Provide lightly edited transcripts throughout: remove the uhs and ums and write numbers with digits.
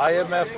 IMF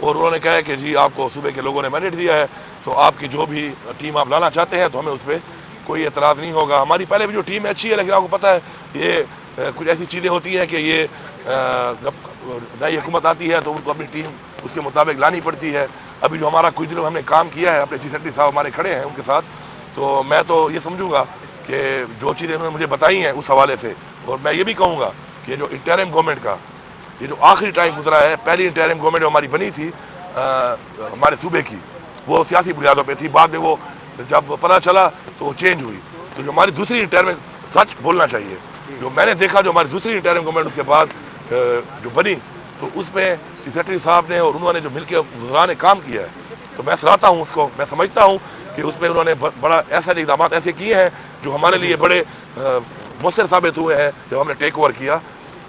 اور انہوں نے کہا ہے کہ جی آپ کو صوبے کے لوگوں نے مینڈیٹ دیا ہے تو آپ کی جو بھی ٹیم آپ لانا چاہتے ہیں تو ہمیں اس پہ کوئی اعتراض نہیں ہوگا. ہماری پہلے بھی جو ٹیم ہے اچھی ہے, لیکن آپ کو پتہ ہے یہ کچھ ایسی چیزیں ہوتی ہیں کہ یہ جب نئی حکومت آتی ہے تو ان کو اپنی ٹیم اس کے مطابق لانی پڑتی ہے. ابھی جو ہمارا کچھ دنوں ہم نے کام کیا ہے, اپنے چیف سیکرٹری صاحب ہمارے کھڑے ہیں ان کے ساتھ, تو میں تو یہ سمجھوں گا کہ جو چیزیں انہوں نے مجھے بتائی ہیں اس حوالے سے, اور میں یہ بھی کہوں گا کہ جو انٹرم گورنمنٹ کا یہ جو آخری ٹائم گزرا ہے, پہلی انٹرم گورنمنٹ جو ہماری بنی تھی ہمارے صوبے کی, وہ سیاسی بنیادوں پہ تھی. بعد میں وہ جب پتہ چلا تو وہ چینج ہوئی. تو جو ہماری دوسری انٹرم, سچ بولنا چاہیے, جو میں نے دیکھا جو ہماری دوسری انٹرم گورنمنٹ اس کے بعد جو بنی, تو اس میں چیف سیکرٹری صاحب نے اور انہوں نے جو مل کے وزراء نے کام کیا ہے, تو میں سراہتا ہوں اس کو. میں سمجھتا ہوں کہ اس میں انہوں نے بڑا ایسے اقدامات ایسے کیے ہیں جو ہمارے لیے بڑے مؤثر ثابت ہوئے ہیں جب ہم نے ٹیک اوور کیا.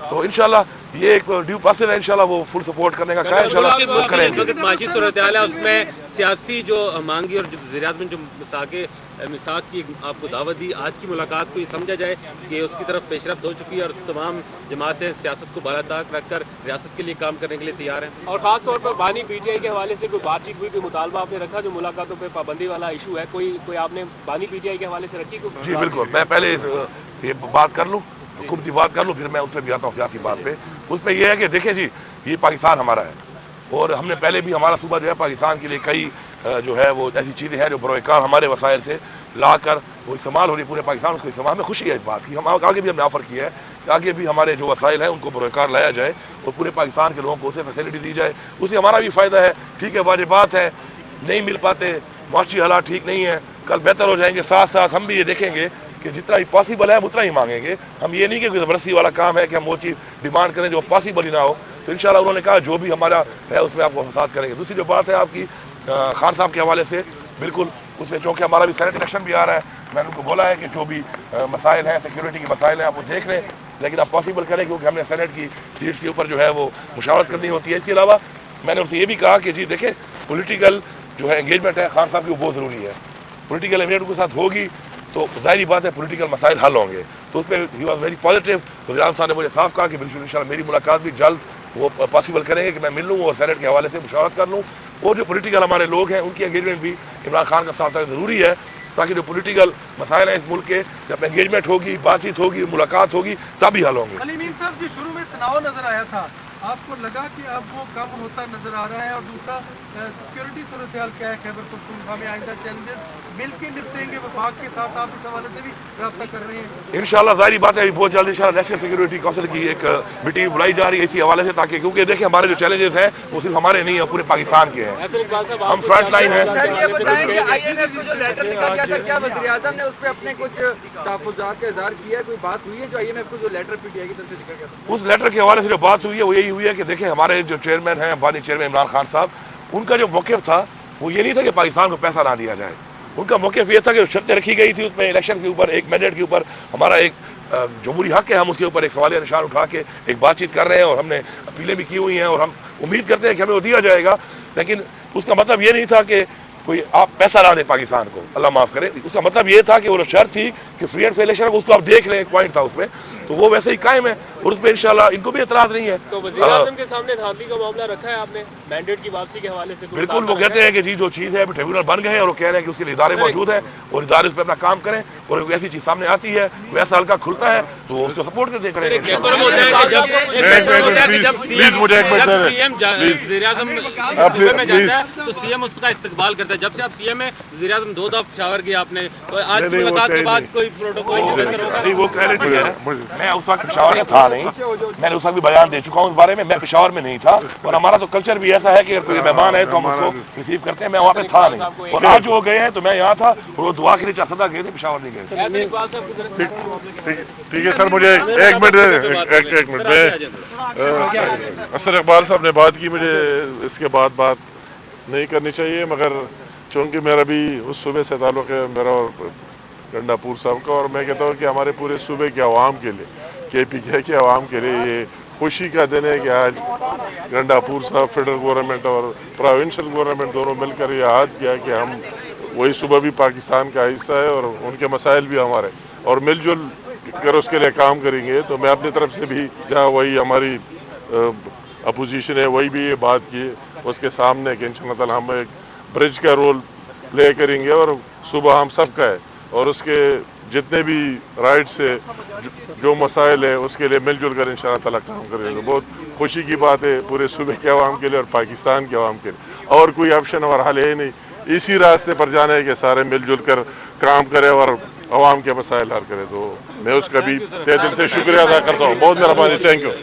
تو انشاءاللہ یہ ایک ڈیو پروسیس ہے, انشاءاللہ وہ فل سپورٹ کرنے کا کہا ہے, انشاءاللہ وہ کریں گے. معاشی صورتحال ہے, اس میں سیاسی جو مانگی اور وزیر اعظم نے جو مساق کی آپ کو دعوت دی, آج کی ملاقات کو یہ سمجھا جائے کہ اس کی طرف پیش رفت ہو چکی ہے اور تمام جماعتیں سیاست کو بالا طاق رکھ کر ریاست کے لیے کام کرنے کے لیے تیار ہیں. اور خاص طور پر بانی پی ٹی آئی کے حوالے سے کوئی بات چیت ہوئی, کوئی مطالبہ آپ نے رکھا جو ملاقاتوں پہ پابندی والا ایشو ہے, کوئی آپ نے بانی پی ٹی آئی کے حوالے سے رکھی؟ جی بالکل, میں پہلے یہ بات کر لوں, حکومتی بات کر لوں, پھر میں اس پہ بھی آتا ہوں سیاسی بات پہ. اس پہ یہ ہے کہ دیکھیں جی, یہ پاکستان ہمارا ہے اور ہم نے پہلے بھی ہمارا صوبہ جو ہے پاکستان کے لیے کئی جو ہے وہ ایسی چیزیں ہیں جو بروئے کار ہمارے وسائل سے لا کر وہ استعمال ہو رہی پورے پاکستان. اس کو استعمال, ہمیں خوشی ہے اس بات کی. ہم آگے بھی ہم نے آفر کیا ہے کہ آگے بھی ہمارے جو وسائل ہیں ان کو بروئے کار لایا جائے اور پورے پاکستان کے لوگوں کو اسے فیسلٹی دی جائے. اس سے ہمارا بھی فائدہ ہے. ٹھیک ہے, واجبات ہیں, نہیں مل پاتے, معاشی حالات ٹھیک نہیں ہے, کل بہتر ہو جائیں گے. ساتھ ساتھ ہم بھی یہ دیکھیں گے کہ جتنا ہی پاسبل ہے ہم اتنا ہی مانگیں گے. ہم یہ نہیں کہ کوئی زبردستی والا کام ہے کہ ہم وہ چیز ڈیمانڈ کریں جو پاسبل ہی نہ ہو. تو انشاءاللہ انہوں نے کہا جو بھی ہمارا ہے اس میں آپ کو فساد کریں گے. دوسری جو بات ہے آپ کی خان صاحب کے حوالے سے, بالکل اس میں چونکہ ہمارا بھی سینٹ الیکشن بھی آ رہا ہے, میں نے ان کو بولا ہے کہ جو بھی مسائل ہیں سیکیورٹی کے مسائل ہیں آپ وہ دیکھ لیں, لیکن آپ پاسبل کریں کیونکہ ہم نے سینٹ کی سیٹس کے اوپر جو ہے وہ مشاورت کرنی ہوتی ہے. اس کے علاوہ میں نے ان سے یہ بھی کہا کہ جی دیکھیں پولیٹیکل جو ہے انگیجمنٹ ہے خان صاحب کی وہ بہت ضروری ہے. پولیٹیکل انگیجمنٹ کے ساتھ ہوگی تو ظاہری بات ہے پولیٹیکل مسائل حل ہوں گے. تو اس پہ ہی واز ویری پازیٹیو. وزیر اعظم صاحب نے مجھے صاف کہا کہ بالکل انشاءاللہ میری ملاقات بھی جلد وہ پاسبل کریں گے کہ میں مل لوں اور سینٹ کے حوالے سے مشاورت کر لوں. اور جو پولیٹیکل ہمارے لوگ ہیں ان کی انگیجمنٹ بھی عمران خان کا ساتھ ضروری ہے, تاکہ جو پولیٹیکل مسائل ہیں اس ملک کے جب انگیجمنٹ ہوگی, بات چیت ہوگی, ملاقات ہوگی, تب ہی حل ہوں گے. علی امین صاحب جو شروع میں تناؤ نظر آیا تھا, آپ کو لگا کہ اب وہ کم ہوتا نظر آ رہا ہے؟ اور دوسرا سیکورٹی صورتحال کیا ہے خیبر پختونخوا میں؟ آئندہ چیلنجز مل کے نپٹیں گے وفاق کے ساتھ؟ آپ اس حوالے سے بھی رابطہ کر رہے ہیں؟ انشاءاللہ ظاہری بات ہے ابھی بہت جلد انشاءاللہ نیشنل سیکورٹی کونسل کی ایک میٹنگ بلائی جا رہی ہے اسی حوالے سے, تاکہ کیونکہ دیکھیں ہمارے جو چیلنجز ہیں وہ صرف ہمارے نہیں ہیں, پورے پاکستان کے ہیں. ہم فرنٹ لائن ہیں. یہ بتائیں کہ آئی ایم ایف کو جو لیٹر لکھا گیا تھا, کیا وزیر اعظم نے اس پہ اپنے کچھ تحفظات کا اظہار کیا ہے؟ کوئی بات ہوئی ہے جو آئی ایم ایف کو جو لیٹر پی ٹی آئی کی طرف سے لکھا گیا تھا؟ اس لیٹر کے حوالے سے جو بات ہوئی ہے وہ یہی ہوئی ہے کہ دیکھیں ہمارے جو چیئرمین ہیں بانی چیئرمین عمران خان صاحب, ان کا جو موقف تھا وہ یہ نہیں تھا کہ پاکستان کو پیسہ نہ دیا جائے. ان کا موقف یہ تھا کہ شرطیں رکھی گئی تھی اس میں الیکشن کے اوپر, ایک مینڈیٹ کے اوپر ہمارا ایک جمہوری حق ہے, ہم اس کے اوپر ایک سوالیہ نشان اٹھا کے ایک بات چیت کر رہے ہیں اور ہم نے اپیلیں بھی کی ہوئی ہیں اور ہم امید کرتے ہیں کہ ہمیں وہ دیا جائے گا. لیکن اس کا مطلب یہ نہیں تھا کہ کوئی آپ پیسہ نہ دیں پاکستان کو, اللہ معاف کرے. اس کا مطلب یہ تھا کہ وہ شرط تھی کہ فری اینڈ فیئر الیکشن, اس کو آپ دیکھ لیں, ایک پوائنٹ تھا اس میں, تو وہ ویسے ہی قائم ہے اور اس پہ انشاءاللہ ان کو بھی اعتراض نہیں ہے. تو وزیر اعظم کے سامنے دھاندلی کا معاملہ رکھا ہے آپ نے مینڈیٹ کی واپسی کے حوالے سے؟ بالکل, وہ کہتے ہیں کہ جی جو چیز ہے ٹریبیونل بن گئے ہیں اور وہ کہہ رہے ہیں کہ اس کے لیے ادارے موجود ہیں اور ادارے اس پہ اپنا کام کریں, اور کوئی ایسی چیز سامنے آتی ہے کوئی ایسا ہلکا کھلتا ہے تو وہ اس کو سپورٹ کرتے کریں گے. وزیر اعظم صوبے میں جاتا ہے تو سی ایم اس کا استقبال کرتا ہے. جب سے آپ سی ایم ہیں وزیر اعظم 2 دفعہ پشاور کیا آپ نے, تو آج کی ملاقات کے بعد کوئی پروٹوکول بہتر ہوگا؟ نہیں, وہ کلیئرٹی ہے. میں اس وقت پشاور میں تھا نہیں, میں نے اس وقت بھی بیان دے چکا ہوں اس بارے میں. میں پشاور میں نہیں تھا اور ہمارا تو کلچر بھی ایسا ہے کہ اگر کوئی مہمان ہے تو ہم اس کو ریسیو کرتے ہیں. میں وہاں پہ تھا نہیں, اور آج وہ گئے ہیں تو میں یہاں تھا اور وہ دعا کے لیے صدا گئے تھے, پشاور نہیں گئے تھے. ٹھیک ہے سر, مجھے ایک منٹ اسد اقبال صاحب نے بات کی, مجھے اس کے بعد بات نہیں کرنی چاہیے, مگر چونکہ میرا بھی اس صوبے سے تعلق ہے, میرا اور گنڈا پور صاحب کا, اور میں کہتا ہوں کہ ہمارے پورے صوبے کے عوام کے لیے, کے پی کے عوام کے لیے یہ خوشی کا دن ہے کہ آج گنڈا پور صاحب فیڈرل گورنمنٹ اور پروونشل گورنمنٹ دونوں مل کر یہ عہد کیا کہ ہم وہی صوبہ بھی پاکستان کا حصہ ہے اور ان کے مسائل بھی ہمارے, اور مل جل کر اس کے لیے کام کریں گے. تو میں اپنی طرف سے بھی جہاں وہی ہماری اپوزیشن ہے وہی بھی یہ بات کی, اس کے سامنے کہ انشاءاللہ تعالی ہم ایک برج کا رول پلے کریں گے اور صبح ہم سب کا ہے اور اس کے جتنے بھی رائٹ سے جو مسائل ہیں اس کے لیے مل جل کر انشاءاللہ تعالی کام کریں گے. بہت خوشی کی بات ہے پورے صوبے کے عوام کے لیے اور پاکستان کے عوام کے لیے. اور کوئی آپشن اور حل ہے نہیں, اسی راستے پر جانا ہے کہ سارے مل جل کر کام کریں اور عوام کے مسائل حل کریں. تو میں اس کا بھی تہ دل سے شکریہ ادا کرتا ہوں. بہت مہربانی, تھینک یو.